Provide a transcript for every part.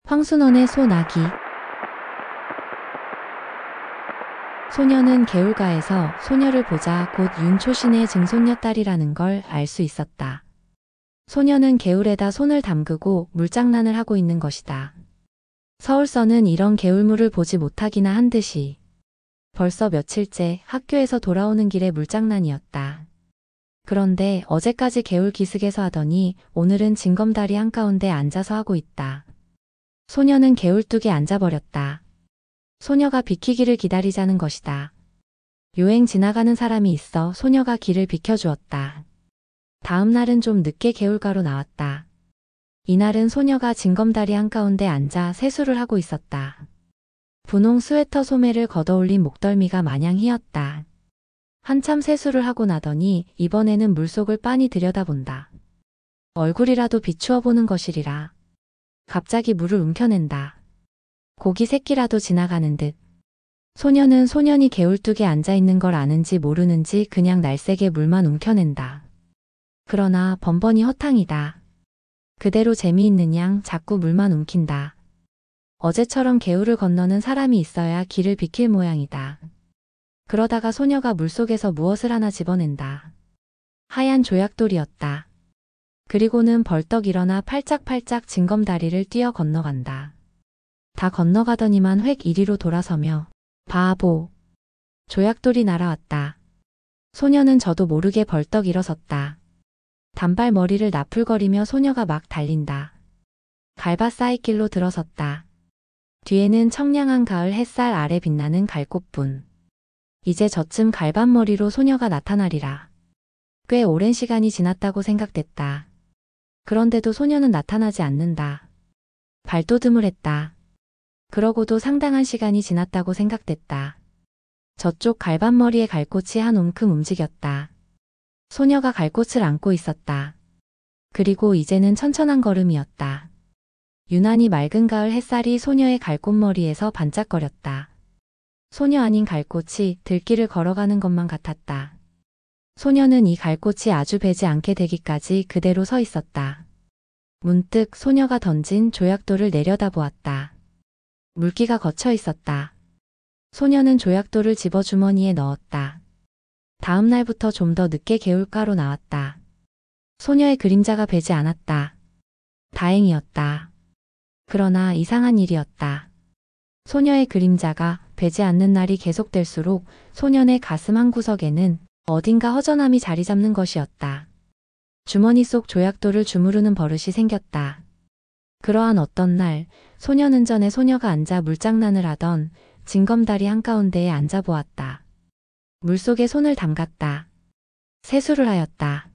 황순원의 소나기. 소녀는 개울가에서 소녀를 보자 곧 윤초신의 증손녀딸이라는 걸 알 수 있었다. 소녀는 개울에다 손을 담그고 물장난을 하고 있는 것이다. 서울서는 이런 개울물을 보지 못하기나 한 듯이 벌써 며칠째 학교에서 돌아오는 길에 물장난이었다. 그런데 어제까지 개울 기슭에서 하더니 오늘은 징검다리 한가운데 앉아서 하고 있다. 소녀는 개울뚝에 앉아버렸다. 소녀가 비키기를 기다리자는 것이다. 요행 지나가는 사람이 있어 소녀가 길을 비켜주었다. 다음 날은 좀 늦게 개울가로 나왔다. 이날은 소녀가 징검다리 한가운데 앉아 세수를 하고 있었다. 분홍 스웨터 소매를 걷어올린 목덜미가 마냥 희었다. 한참 세수를 하고 나더니 이번에는 물속을 빤히 들여다본다. 얼굴이라도 비추어 보는 것이리라. 갑자기 물을 움켜낸다. 고기 새끼라도 지나가는 듯. 소녀는 소년이 개울뚝에 앉아있는 걸 아는지 모르는지 그냥 날쌔게 물만 움켜낸다. 그러나 번번이 허탕이다. 그대로 재미있는 양 자꾸 물만 움킨다. 어제처럼 개울을 건너는 사람이 있어야 길을 비킬 모양이다. 그러다가 소녀가 물속에서 무엇을 하나 집어낸다. 하얀 조약돌이었다. 그리고는 벌떡 일어나 팔짝팔짝 징검다리를 뛰어 건너간다. 다 건너가더니만 획 이리로 돌아서며 바보. 조약돌이 날아왔다. 소녀는 저도 모르게 벌떡 일어섰다. 단발머리를 나풀거리며 소녀가 막 달린다. 갈바 쌓이길로 들어섰다. 뒤에는 청량한 가을 햇살 아래 빛나는 갈꽃분. 이제 저쯤 갈반머리로 소녀가 나타나리라. 꽤 오랜 시간이 지났다고 생각됐다. 그런데도 소녀는 나타나지 않는다. 발돋움을 했다. 그러고도 상당한 시간이 지났다고 생각됐다. 저쪽 갈반머리의 갈꽃이 한 움큼 움직였다. 소녀가 갈꽃을 안고 있었다. 그리고 이제는 천천한 걸음이었다. 유난히 맑은 가을 햇살이 소녀의 갈꽃머리에서 반짝거렸다. 소녀 아닌 갈꽃이 들길을 걸어가는 것만 같았다. 소녀는 이 갈꽃이 아주 배지 않게 되기까지 그대로 서 있었다. 문득 소녀가 던진 조약돌을 내려다보았다. 물기가 걷혀 있었다. 소녀는 조약돌을 집어 주머니에 넣었다. 다음 날부터 좀 더 늦게 개울가로 나왔다. 소녀의 그림자가 배지 않았다. 다행이었다. 그러나 이상한 일이었다. 소녀의 그림자가 배지 않는 날이 계속될수록 소년의 가슴 한구석에는 어딘가 허전함이 자리 잡는 것이었다. 주머니 속 조약돌을 주무르는 버릇이 생겼다. 그러한 어떤 날 소년은 전에 소녀가 앉아 물장난을 하던 징검다리 한가운데에 앉아보았다. 물속에 손을 담갔다. 세수를 하였다.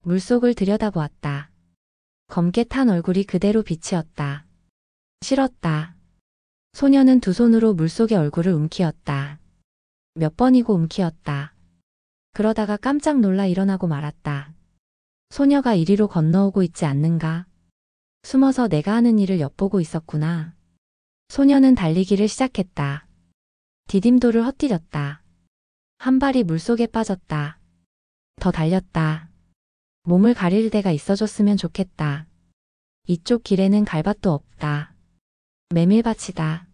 물속을 들여다보았다. 검게 탄 얼굴이 그대로 비치었다. 싫었다. 소녀는 두 손으로 물속의 얼굴을 움키었다. 몇 번이고 움키었다. 그러다가 깜짝 놀라 일어나고 말았다. 소녀가 이리로 건너오고 있지 않는가? 숨어서 내가 하는 일을 엿보고 있었구나. 소녀는 달리기를 시작했다. 디딤돌을 헛디뎠다. 한 발이 물속에 빠졌다. 더 달렸다. 몸을 가릴 데가 있어줬으면 좋겠다. 이쪽 길에는 갈밭도 없다. 메밀밭이다.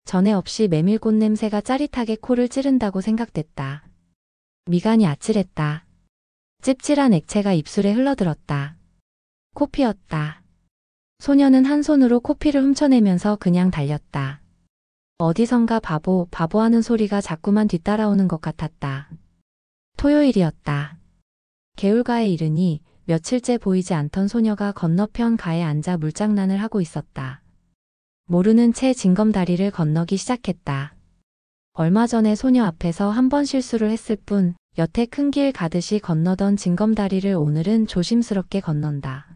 전에 없이 메밀꽃 냄새가 짜릿하게 코를 찌른다고 생각됐다. 미간이 아찔했다. 찝찝한 액체가 입술에 흘러들었다. 코피였다. 소녀는 한 손으로 코피를 훔쳐내면서 그냥 달렸다. 어디선가 바보 하는 소리가 자꾸만 뒤따라오는 것 같았다. 토요일이었다. 개울가에 이르니 며칠째 보이지 않던 소녀가 건너편 가에 앉아 물장난을 하고 있었다. 모르는 채 징검다리를 건너기 시작했다. 얼마 전에 소녀 앞에서 한 번 실수를 했을 뿐 여태 큰 길 가듯이 건너던 징검다리를 오늘은 조심스럽게 건넌다.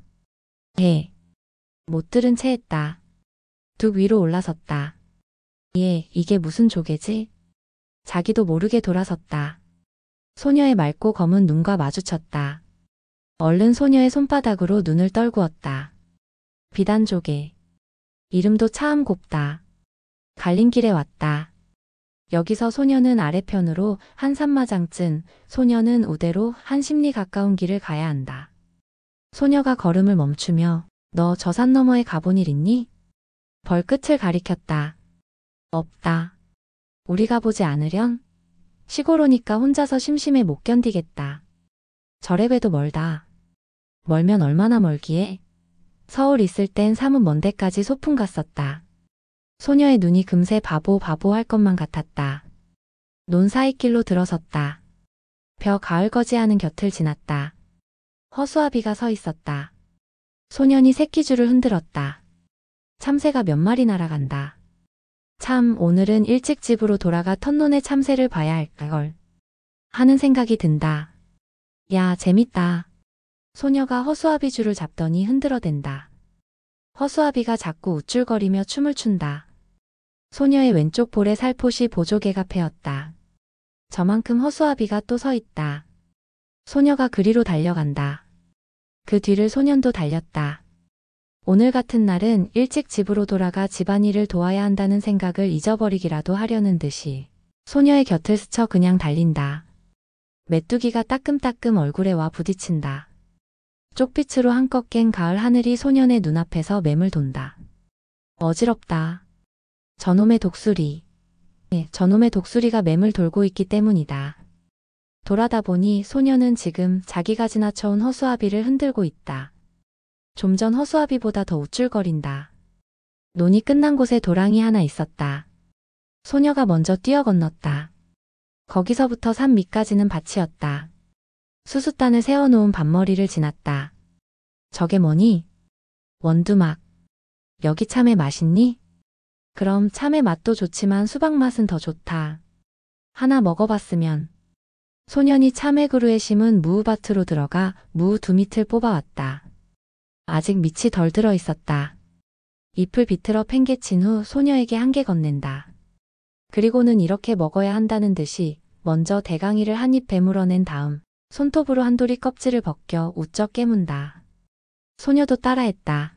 못 들은 채 했다. 둑 위로 올라섰다. 이게 무슨 조개지? 자기도 모르게 돌아섰다. 소녀의 맑고 검은 눈과 마주쳤다. 얼른 소녀의 손바닥으로 눈을 떨구었다. 비단조개. 이름도 참 곱다. 갈림길에 왔다. 여기서 소녀는 아래편으로 한 산마장쯤, 소녀는 우대로 한 십리 가까운 길을 가야 한다. 소녀가 걸음을 멈추며 너 저 산 너머에 가본 일 있니? 벌끝을 가리켰다. 없다. 우리가 보지 않으련? 시골 오니까 혼자서 심심해 못 견디겠다. 저래봬도 멀다. 멀면 얼마나 멀기에? 서울 있을 땐 사뭇 먼 데까지 소풍 갔었다. 소녀의 눈이 금세 바보 할 것만 같았다. 논 사이길로 들어섰다. 벼 가을거지하는 곁을 지났다. 허수아비가 서 있었다. 소년이 새끼줄을 흔들었다. 참새가 몇 마리 날아간다. 참, 오늘은 일찍 집으로 돌아가 텄논의 참새를 봐야 할걸 하는 생각이 든다. 야, 재밌다. 소녀가 허수아비 줄을 잡더니 흔들어댄다. 허수아비가 자꾸 우쭐거리며 춤을 춘다. 소녀의 왼쪽 볼에 살포시 보조개가 패었다. 저만큼 허수아비가 또 서 있다. 소녀가 그리로 달려간다. 그 뒤를 소년도 달렸다. 오늘 같은 날은 일찍 집으로 돌아가 집안일을 도와야 한다는 생각을 잊어버리기라도 하려는 듯이 소녀의 곁을 스쳐 그냥 달린다. 메뚜기가 따끔따끔 얼굴에 와 부딪힌다. 쪽빛으로 한껏 깬 가을 하늘이 소년의 눈앞에서 맴을 돈다. 어지럽다. 저놈의 독수리. 저놈의 독수리가 맴을 돌고 있기 때문이다. 돌아다 보니 소년은 지금 자기가 지나쳐온 허수아비를 흔들고 있다. 좀 전 허수아비보다 더 우쭐거린다. 논이 끝난 곳에 도랑이 하나 있었다. 소녀가 먼저 뛰어 건넜다. 거기서부터 산 밑까지는 밭이었다. 수숫단을 세워놓은 밭머리를 지났다. 저게 뭐니? 원두막. 여기 참외 맛있니? 그럼 참외 맛도 좋지만 수박 맛은 더 좋다. 하나 먹어봤으면. 소년이 참외 그루에 심은 무우밭으로 들어가 무우 2밑을 뽑아왔다. 아직 밑이 덜 들어 있었다. 잎을 비틀어 팽개친 후 소녀에게 한 개 건넨다. 그리고는 이렇게 먹어야 한다는 듯이 먼저 대강이를 한 입 베물어낸 다음 손톱으로 한도리 껍질을 벗겨 우쩍 깨문다. 소녀도 따라했다.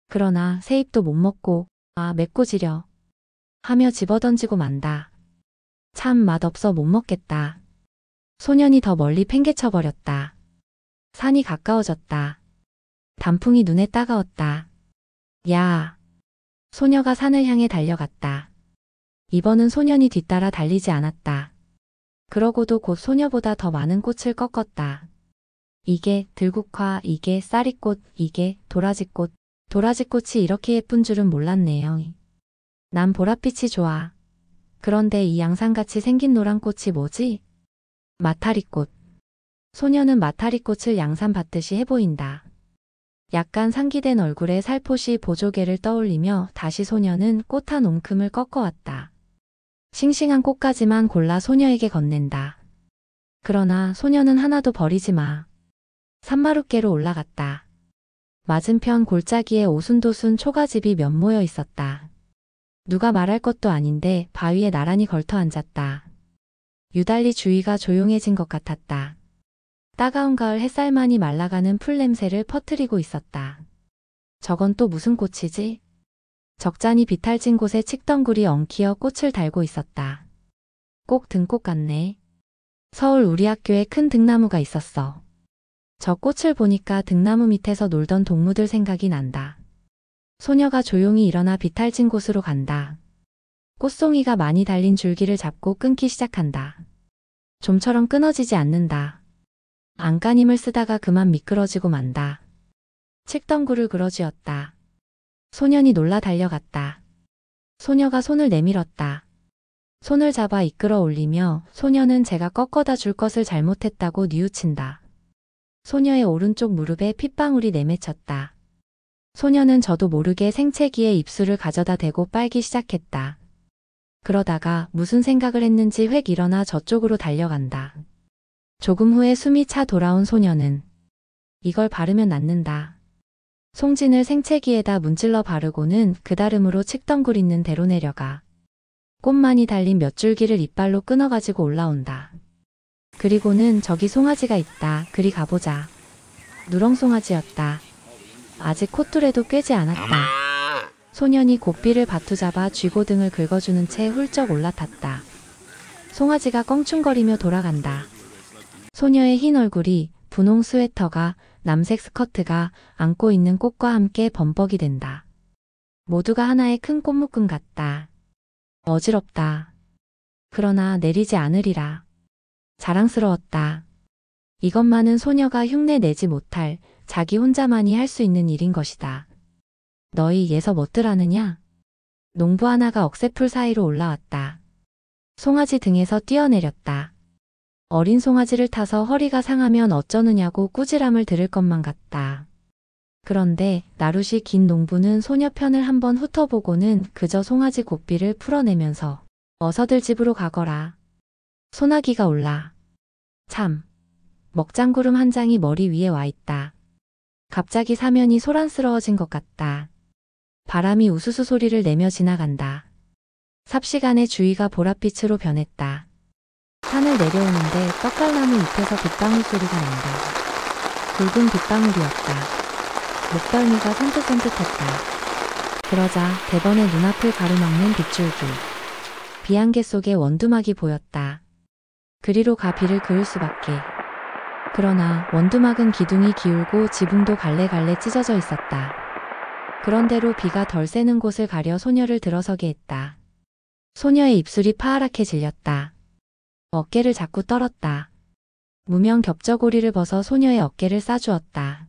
그러나 새 입도 못 먹고 아 맵고 지려 하며 집어던지고 만다. 참 맛없어 못 먹겠다. 소년이 더 멀리 팽개쳐버렸다. 산이 가까워졌다. 단풍이 눈에 따가웠다. 야! 소녀가 산을 향해 달려갔다. 이번은 소년이 뒤따라 달리지 않았다. 그러고도 곧 소녀보다 더 많은 꽃을 꺾었다. 이게 들국화, 이게 쌀이꽃, 이게 도라지꽃. 도라지꽃이 이렇게 예쁜 줄은 몰랐네요. 난 보랏빛이 좋아. 그런데 이 양상같이 생긴 노란 꽃이 뭐지? 마타리꽃. 소녀는 마타리꽃을 양산 받듯이 해보인다. 약간 상기된 얼굴에 살포시 보조개를 떠올리며 다시 소녀는 꽃 한 옴큼을 꺾어왔다. 싱싱한 꽃까지만 골라 소녀에게 건넨다. 그러나 소녀는 하나도 버리지 마. 산마룻개로 올라갔다. 맞은편 골짜기에 오순도순 초가집이 몇 모여 있었다. 누가 말할 것도 아닌데 바위에 나란히 걸터 앉았다. 유달리 주위가 조용해진 것 같았다. 따가운 가을 햇살만이 말라가는 풀 냄새를 퍼뜨리고 있었다. 저건 또 무슨 꽃이지? 적잖이 비탈진 곳에 칡덩굴이 엉키어 꽃을 달고 있었다. 꼭 등꽃 같네. 서울 우리 학교에 큰 등나무가 있었어. 저 꽃을 보니까 등나무 밑에서 놀던 동무들 생각이 난다. 소녀가 조용히 일어나 비탈진 곳으로 간다. 꽃송이가 많이 달린 줄기를 잡고 끊기 시작한다. 좀처럼 끊어지지 않는다. 안간힘을 쓰다가 그만 미끄러지고 만다. 칡덩굴을 그러쥐었다. 소년이 놀라 달려갔다. 소녀가 손을 내밀었다. 손을 잡아 이끌어 올리며 소녀는 제가 꺾어다 줄 것을 잘못했다고 뉘우친다. 소녀의 오른쪽 무릎에 핏방울이 내맺혔다. 소녀는 저도 모르게 생채기에 입술을 가져다 대고 빨기 시작했다. 그러다가 무슨 생각을 했는지 획 일어나 저쪽으로 달려간다. 조금 후에 숨이 차 돌아온 소녀는 이걸 바르면 낫는다. 송진을 생채기에다 문질러 바르고는 그 다름으로 칡덩굴 있는 대로 내려가. 꽃만이 달린 몇 줄기를 이빨로 끊어가지고 올라온다. 그리고는 저기 송아지가 있다. 그리 가보자. 누렁송아지였다. 아직 콧뚜레도 꿰지 않았다. 소년이 고삐를 바투잡아 쥐고등을 긁어주는 채 훌쩍 올라탔다. 송아지가 껑충거리며 돌아간다. 소녀의 흰 얼굴이 분홍 스웨터가 남색 스커트가 안고 있는 꽃과 함께 범벅이 된다. 모두가 하나의 큰 꽃묶음 같다. 어지럽다. 그러나 내리지 않으리라. 자랑스러웠다. 이것만은 소녀가 흉내내지 못할 자기 혼자만이 할 수 있는 일인 것이다. 너희 예서 뭣들 아느냐? 농부 하나가 억새풀 사이로 올라왔다. 송아지 등에서 뛰어내렸다. 어린 송아지를 타서 허리가 상하면 어쩌느냐고 꾸지람을 들을 것만 같다. 그런데 나룻이 긴 농부는 소녀 편을 한번 훑어보고는 그저 송아지 고삐를 풀어내면서 어서들 집으로 가거라. 소나기가 올라. 참. 먹장구름 한 장이 머리 위에 와 있다. 갑자기 사면이 소란스러워진 것 같다. 바람이 우수수 소리를 내며 지나간다. 삽시간에 주위가 보랏빛으로 변했다. 산을 내려오는데 떡갈나무 잎에서 빗방울 소리가 난다. 굵은 빗방울이었다. 목덜미가 선긋선긋했다. 그러자 대번에 눈앞을 가로막는 빗줄기. 비안개 속에 원두막이 보였다. 그리로 가 비를 그을 수밖에. 그러나 원두막은 기둥이 기울고 지붕도 갈래갈래 찢어져 있었다. 그런대로 비가 덜 새는 곳을 가려 소녀를 들어서게 했다. 소녀의 입술이 파랗게 질렸다. 어깨를 자꾸 떨었다. 무명 겹저고리를 벗어 소녀의 어깨를 싸주었다.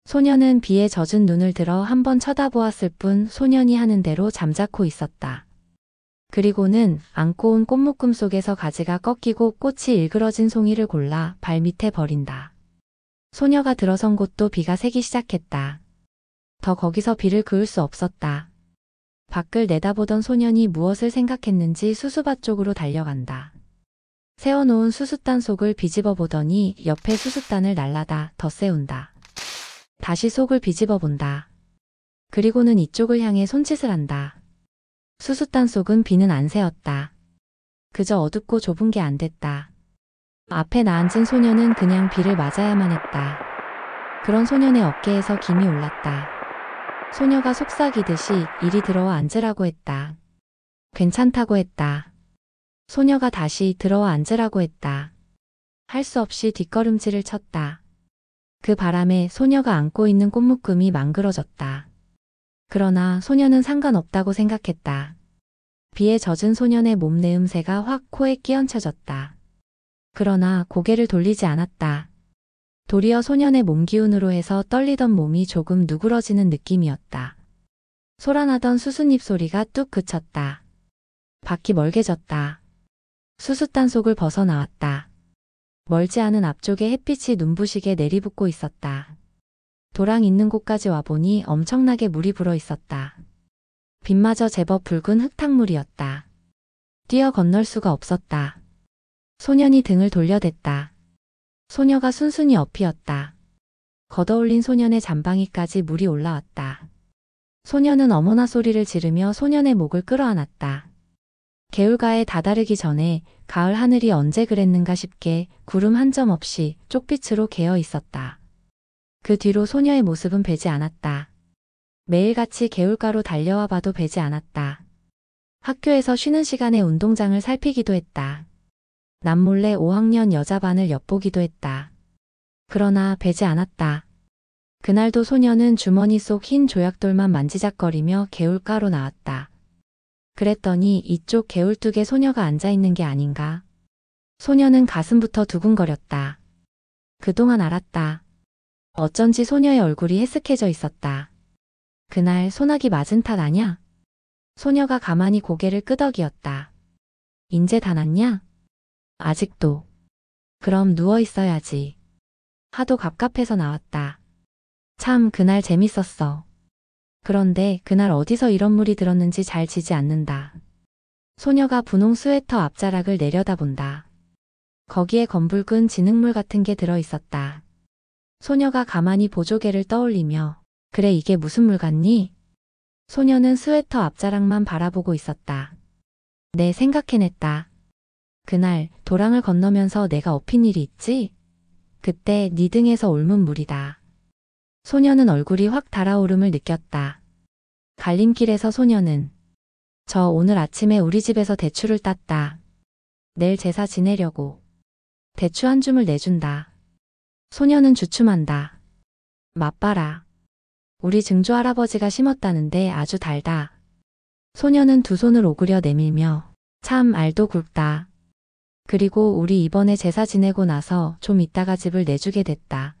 소녀는 비에 젖은 눈을 들어 한번 쳐다보았을 뿐 소년이 하는 대로 잠자코 있었다. 그리고는 안고 온 꽃묶음 속에서 가지가 꺾이고 꽃이 일그러진 송이를 골라 발밑에 버린다. 소녀가 들어선 곳도 비가 새기 시작했다. 더 거기서 비를 그을 수 없었다. 밖을 내다보던 소년이 무엇을 생각했는지 수수밭 쪽으로 달려간다. 세워놓은 수숫단 속을 비집어 보더니 옆에 수숫단을 날라다 덧세운다. 다시 속을 비집어 본다. 그리고는 이쪽을 향해 손짓을 한다. 수숫단 속은 비는 안 새었다. 그저 어둡고 좁은 게 안 됐다. 앞에 나앉은 소녀는 그냥 비를 맞아야만 했다. 그런 소년의 어깨에서 김이 올랐다. 소녀가 속삭이듯이 이리 들어와 앉으라고 했다. 괜찮다고 했다. 소녀가 다시 들어와 앉으라고 했다. 할 수 없이 뒷걸음질을 쳤다. 그 바람에 소녀가 안고 있는 꽃묶음이 망그러졌다. 그러나 소녀는 상관없다고 생각했다. 비에 젖은 소년의 몸 내음새가 확 코에 끼얹혀졌다. 그러나 고개를 돌리지 않았다. 도리어 소년의 몸 기운으로 해서 떨리던 몸이 조금 누그러지는 느낌이었다. 소란하던 수숫잎 소리가 뚝 그쳤다. 밖이 멀게졌다. 수숫단 속을 벗어나왔다. 멀지 않은 앞쪽에 햇빛이 눈부시게 내리붙고 있었다. 도랑 있는 곳까지 와보니 엄청나게 물이 불어 있었다. 빛마저 제법 붉은 흙탕물이었다. 뛰어 건널 수가 없었다. 소년이 등을 돌려댔다. 소녀가 순순히 엎이었다. 걷어올린 소년의 잠방이까지 물이 올라왔다. 소년은 어머나 소리를 지르며 소년의 목을 끌어안았다. 개울가에 다다르기 전에 가을 하늘이 언제 그랬는가 싶게 구름 한 점 없이 쪽빛으로 개어 있었다. 그 뒤로 소녀의 모습은 배지 않았다. 매일같이 개울가로 달려와 봐도 배지 않았다. 학교에서 쉬는 시간에 운동장을 살피기도 했다. 남몰래 5학년 여자반을 엿보기도 했다. 그러나 배지 않았다. 그날도 소녀는 주머니 속 흰 조약돌만 만지작거리며 개울가로 나왔다. 그랬더니 이쪽 개울뚝에 소녀가 앉아있는 게 아닌가. 소녀는 가슴부터 두근거렸다. 그동안 알았다. 어쩐지 소녀의 얼굴이 해쓱해져 있었다. 그날 소나기 맞은 탓 아냐? 소녀가 가만히 고개를 끄덕이었다. 인제 다 났냐? 아직도. 그럼 누워 있어야지. 하도 갑갑해서 나왔다. 참 그날 재밌었어. 그런데 그날 어디서 이런 물이 들었는지 잘 지지 않는다. 소녀가 분홍 스웨터 앞자락을 내려다본다. 거기에 검붉은 진흙물 같은 게 들어 있었다. 소녀가 가만히 보조개를 떠올리며 그래 이게 무슨 물 같니? 소녀는 스웨터 앞자락만 바라보고 있었다. 네 생각해냈다. 그날 도랑을 건너면서 내가 엎인 일이 있지? 그때 네 등에서 옮은 물이다. 소녀는 얼굴이 확 달아오름을 느꼈다. 갈림길에서 소녀는 저 오늘 아침에 우리 집에서 대추를 땄다. 내일 제사 지내려고. 대추 한 줌을 내준다. 소녀는 주춤한다. 맛봐라. 우리 증조 할아버지가 심었다는데 아주 달다. 소녀는 두 손을 오그려 내밀며 참 알도 굵다. 그리고 우리 이번에 제사 지내고 나서 좀 있다가 집을 내주게 됐다.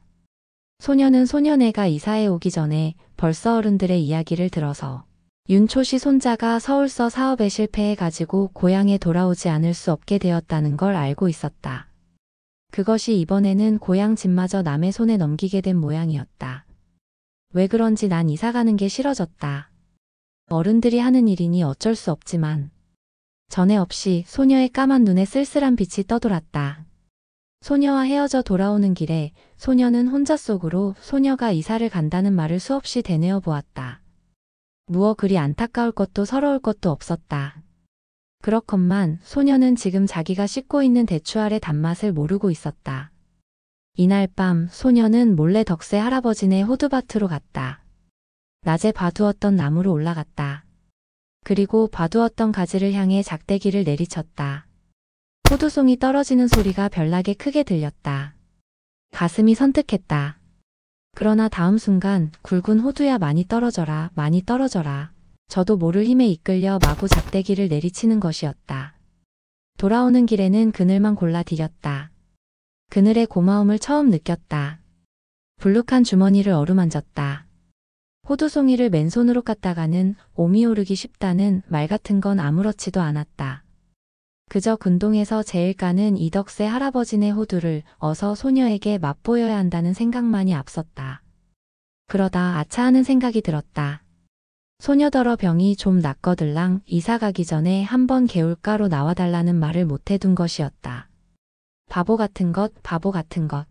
소녀는 소녀네가 이사해 오기 전에 벌써 어른들의 이야기를 들어서 윤초씨 손자가 서울서 사업에 실패해가지고 고향에 돌아오지 않을 수 없게 되었다는 걸 알고 있었다. 그것이 이번에는 고향 집마저 남의 손에 넘기게 된 모양이었다. 왜 그런지 난 이사가는 게 싫어졌다. 어른들이 하는 일이니 어쩔 수 없지만 전에 없이 소녀의 까만 눈에 쓸쓸한 빛이 떠돌았다. 소녀와 헤어져 돌아오는 길에 소녀는 혼자 속으로 소녀가 이사를 간다는 말을 수없이 되뇌어 보았다. 무어 그리 안타까울 것도 서러울 것도 없었다. 그렇건만 소녀는 지금 자기가 씻고 있는 대추 아래 단맛을 모르고 있었다. 이날 밤 소녀는 몰래 덕세 할아버지네 호두밭으로 갔다. 낮에 봐두었던 나무로 올라갔다. 그리고 봐두었던 가지를 향해 작대기를 내리쳤다. 호두송이 떨어지는 소리가 별나게 크게 들렸다. 가슴이 선뜩했다. 그러나 다음 순간 굵은 호두야 많이 떨어져라, 많이 떨어져라. 저도 모를 힘에 이끌려 마구 작대기를 내리치는 것이었다. 돌아오는 길에는 그늘만 골라 디뎠다. 그늘의 고마움을 처음 느꼈다. 불룩한 주머니를 어루만졌다. 호두송이를 맨손으로 깠다가는 옴이 오르기 쉽다는 말 같은 건 아무렇지도 않았다. 그저 근동에서 제일 까는 이덕세 할아버지네 호두를 어서 소녀에게 맛보여야 한다는 생각만이 앞섰다. 그러다 아차하는 생각이 들었다. 소녀더러 병이 좀 낫거들랑 이사 가기 전에 한번 개울가로 나와달라는 말을 못해둔 것이었다. 바보 같은 것, 바보 같은 것.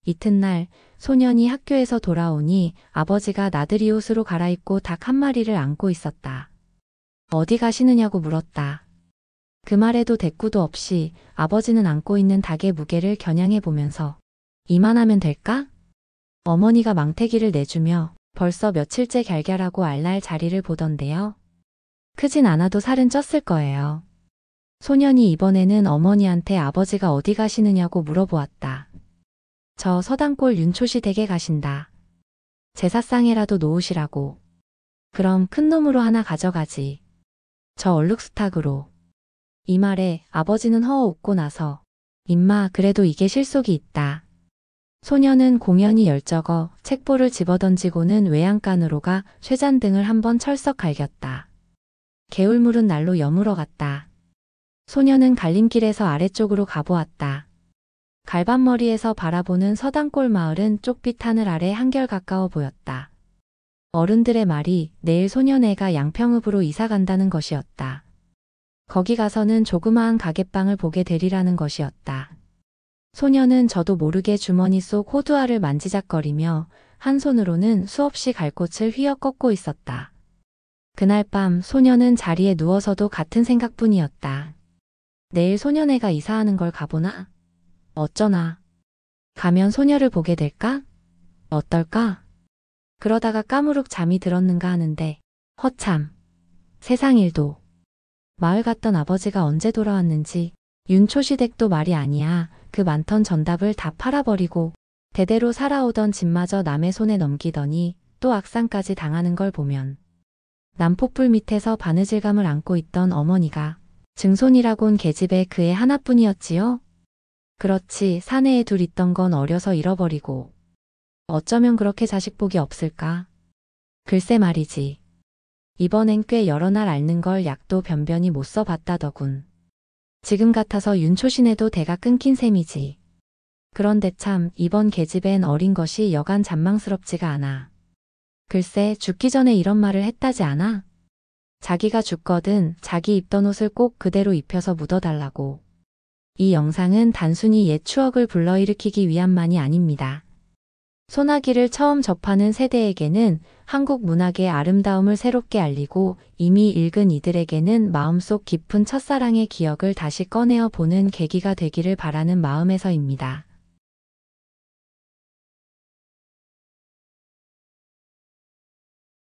이튿날 소년이 학교에서 돌아오니 아버지가 나들이 옷으로 갈아입고 닭 한 마리를 안고 있었다. 어디 가시느냐고 물었다. 그 말에도 대꾸도 없이 아버지는 안고 있는 닭의 무게를 겨냥해 보면서 이만하면 될까? 어머니가 망태기를 내주며 벌써 며칠째 갸갸하고 알날 자리를 보던데요. 크진 않아도 살은 쪘을 거예요. 소년이 이번에는 어머니한테 아버지가 어디 가시느냐고 물어보았다. 저 서당골 윤초시 댁에 가신다. 제사상에라도 놓으시라고. 그럼 큰 놈으로 하나 가져가지. 저 얼룩스탁으로. 이 말에 아버지는 허어 웃고 나서 임마 그래도 이게 실속이 있다. 소녀는 공연히 열적어 책보를 집어던지고는 외양간으로 가 쇠잔등을 한번 철썩 갈겼다. 개울물은 날로 여물어 갔다. 소녀는 갈림길에서 아래쪽으로 가보았다. 갈반머리에서 바라보는 서당골 마을은 쪽빛 하늘 아래 한결 가까워 보였다. 어른들의 말이 내일 소녀네가 양평읍으로 이사 간다는 것이었다. 거기 가서는 조그마한 가게방을 보게 되리라는 것이었다. 소녀는 저도 모르게 주머니 속 호두알을 만지작거리며 한 손으로는 수없이 갈꽃을 휘어 꺾고 있었다. 그날 밤 소녀는 자리에 누워서도 같은 생각뿐이었다. 내일 소녀네가 이사하는 걸 가보나? 어쩌나? 가면 소녀를 보게 될까? 어떨까? 그러다가 까무룩 잠이 들었는가 하는데 허참. 세상 일도. 마을 갔던 아버지가 언제 돌아왔는지 윤초시댁도 말이 아니야. 그 많던 전답을 다 팔아버리고 대대로 살아오던 집마저 남의 손에 넘기더니 또 악상까지 당하는 걸 보면 난폭불 밑에서 바느질감을 안고 있던 어머니가 증손이라곤 계집애 그애 하나뿐이었지요? 그렇지 사내에 둘 있던 건 어려서 잃어버리고 어쩌면 그렇게 자식 복이 없을까? 글쎄 말이지. 이번엔 꽤 여러 날 앓는 걸 약도 변변히 못 써봤다더군. 지금 같아서 윤초신에도 대가 끊긴 셈이지. 그런데 참 이번 계집엔 어린 것이 여간 잔망스럽지가 않아. 글쎄 죽기 전에 이런 말을 했다지 않아? 자기가 죽거든 자기 입던 옷을 꼭 그대로 입혀서 묻어달라고. 이 영상은 단순히 옛 추억을 불러일으키기 위함만이 아닙니다. 소나기를 처음 접하는 세대에게는 한국 문학의 아름다움을 새롭게 알리고 이미 읽은 이들에게는 마음속 깊은 첫사랑의 기억을 다시 꺼내어 보는 계기가 되기를 바라는 마음에서입니다.